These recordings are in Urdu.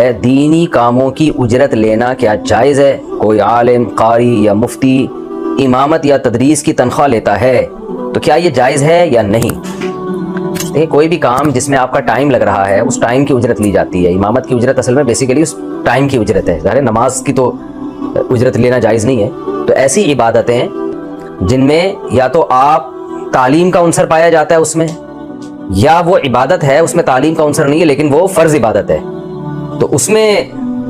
ہے دینی کاموں کی اجرت لینا کیا جائز ہے؟ کوئی عالم، قاری یا مفتی امامت یا تدریس کی تنخواہ لیتا ہے تو کیا یہ جائز ہے یا نہیں؟ دیکھیں، کوئی بھی کام جس میں آپ کا ٹائم لگ رہا ہے اس ٹائم کی اجرت لی جاتی ہے۔ امامت کی اجرت اصل میں بیسیکلی اس ٹائم کی اجرت ہے، ظاہر ہے نماز کی تو اجرت لینا جائز نہیں ہے۔ تو ایسی عبادتیں جن میں یا تو آپ تعلیم کا عنصر پایا جاتا ہے اس میں، یا وہ عبادت ہے اس میں تعلیم کا عنصر نہیں ہے لیکن وہ فرض عبادت ہے، تو اس میں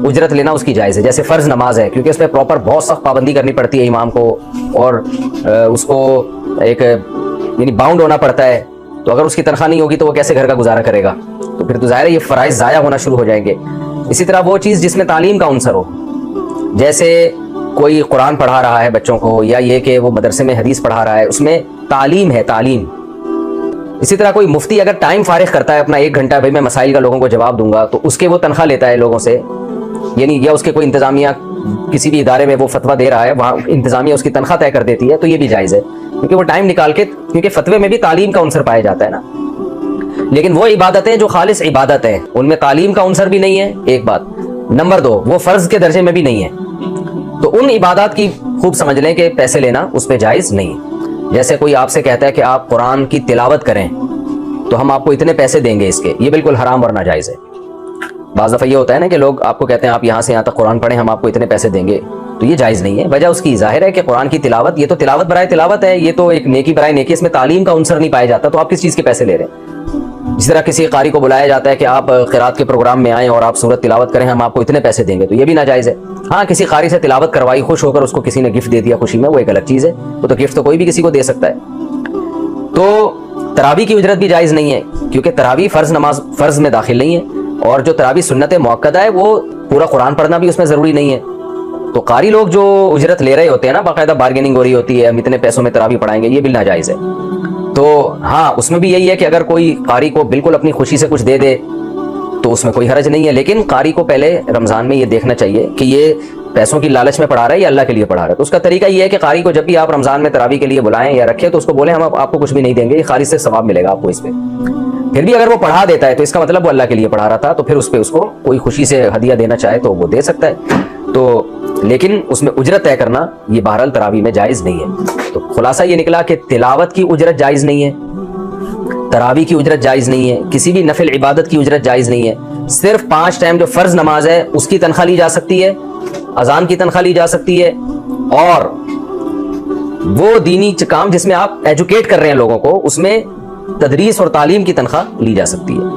اجرت لینا اس کی جائز ہے۔ جیسے فرض نماز ہے، کیونکہ اس میں پراپر بہت سخت پابندی کرنی پڑتی ہے امام کو، اور اس کو ایک یعنی باؤنڈ ہونا پڑتا ہے، تو اگر اس کی تنخواہ نہیں ہوگی تو وہ کیسے گھر کا گزارا کرے گا؟ تو پھر تو ظاہر ہے یہ فرائض ضائع ہونا شروع ہو جائیں گے۔ اسی طرح وہ چیز جس میں تعلیم کا عنصر ہو، جیسے کوئی قرآن پڑھا رہا ہے بچوں کو، یا یہ کہ وہ مدرسے میں حدیث پڑھا رہا ہے، اس میں تعلیم ہے، تعلیم۔ اسی طرح کوئی مفتی اگر ٹائم فارغ کرتا ہے اپنا 1 گھنٹہ، بھائی میں مسائل کا لوگوں کو جواب دوں گا، تو اس کے وہ تنخواہ لیتا ہے لوگوں سے، یعنی یا اس کے کوئی انتظامیہ کسی بھی ادارے میں وہ فتویٰ دے رہا ہے، وہاں انتظامیہ اس کی تنخواہ طے کر دیتی ہے، تو یہ بھی جائز ہے، کیونکہ وہ ٹائم نکال کے، کیونکہ فتوے میں بھی تعلیم کا عنصر پایا جاتا ہے نا۔ لیکن وہ عبادتیں جو خالص عبادت ہیں ان میں تعلیم کا عنصر بھی نہیں ہے، ایک بات۔ نمبر 2، وہ فرض کے درجے میں بھی نہیں ہے، تو ان عبادات کی خوب سمجھ لیں کہ پیسے لینا اس پہ جائز نہیں ہے۔ جیسے کوئی آپ سے کہتا ہے کہ آپ قرآن کی تلاوت کریں تو ہم آپ کو اتنے پیسے دیں گے اس کے، یہ بالکل حرام اور ناجائز ہے۔ بعض دفعہ یہ ہوتا ہے نا کہ لوگ آپ کو کہتے ہیں آپ یہاں سے یہاں تک قرآن پڑھیں، ہم آپ کو اتنے پیسے دیں گے، تو یہ جائز نہیں ہے۔ وجہ اس کی ظاہر ہے کہ قرآن کی تلاوت، یہ تو تلاوت برائے تلاوت ہے، یہ تو ایک نیکی برائے نیکی، اس میں تعلیم کا عنصر نہیں پایا جاتا، تو آپ کس چیز کے پیسے لے رہے ہیں؟ جس طرح کسی قاری کو بلایا جاتا ہے کہ آپ قرات کے پروگرام میں آئیں اور آپ سورت تلاوت کریں، ہم آپ کو اتنے پیسے دیں گے، تو یہ بھی ناجائز ہے۔ ہاں، کسی قاری سے تلاوت کروائی، خوش ہو کر اس کو کسی نے گفٹ دے دیا خوشی میں، وہ ایک الگ چیز ہے، وہ تو گفٹ تو کوئی بھی کسی کو دے سکتا ہے۔ تو تراویح کی اجرت بھی جائز نہیں ہے، کیونکہ تراویح فرض نماز، فرض میں داخل نہیں ہے، اور جو تراویح سنت مؤکدہ ہے وہ پورا قرآن پڑھنا بھی اس میں ضروری نہیں ہے۔ تو قاری لوگ جو اجرت لے رہے ہوتے ہیں نا، باقاعدہ بارگیننگ ہو رہی ہوتی ہے، ہم اتنے پیسوں میں تراویح پڑھائیں گے، یہ بھی ناجائز ہے۔ تو ہاں، اس میں بھی یہی ہے کہ اگر کوئی قاری کو بالکل اپنی خوشی سے کچھ دے دے تو اس میں کوئی حرج نہیں ہے، لیکن قاری کو پہلے رمضان میں یہ دیکھنا چاہیے کہ یہ پیسوں کی لالچ میں پڑھا رہا ہے یا اللہ کے لیے پڑھا رہا ہے۔ تو اس کا طریقہ یہ ہے کہ قاری کو جب بھی آپ رمضان میں تراویح کے لیے بلائیں یا رکھیں تو اس کو بولیں ہم آپ کو کچھ بھی نہیں دیں گے، یہ خالص سے ثواب ملے گا آپ کو اس پہ۔ پھر بھی اگر وہ پڑھا دیتا ہے تو اس کا مطلب وہ اللہ کے لیے پڑھا رہا تھا، تو پھر اس پہ اس کو کوئی خوشی سے ہدیہ دینا چاہے تو وہ دے سکتا ہے، تو لیکن اس میں اجرت طے کرنا یہ بہرحال تراویح میں جائز نہیں ہے۔ تو خلاصہ یہ نکلا کہ تلاوت کی اجرت جائز نہیں ہے، تراویح کی اجرت جائز نہیں ہے، کسی بھی نفل عبادت کی اجرت جائز نہیں ہے، صرف 5 ٹائم جو فرض نماز ہے اس کی تنخواہ لی جا سکتی ہے، اذان کی تنخواہ لی جا سکتی ہے، اور وہ دینی کام جس میں آپ ایجوکیٹ کر رہے ہیں لوگوں کو، اس میں تدریس اور تعلیم کی تنخواہ لی جا سکتی ہے۔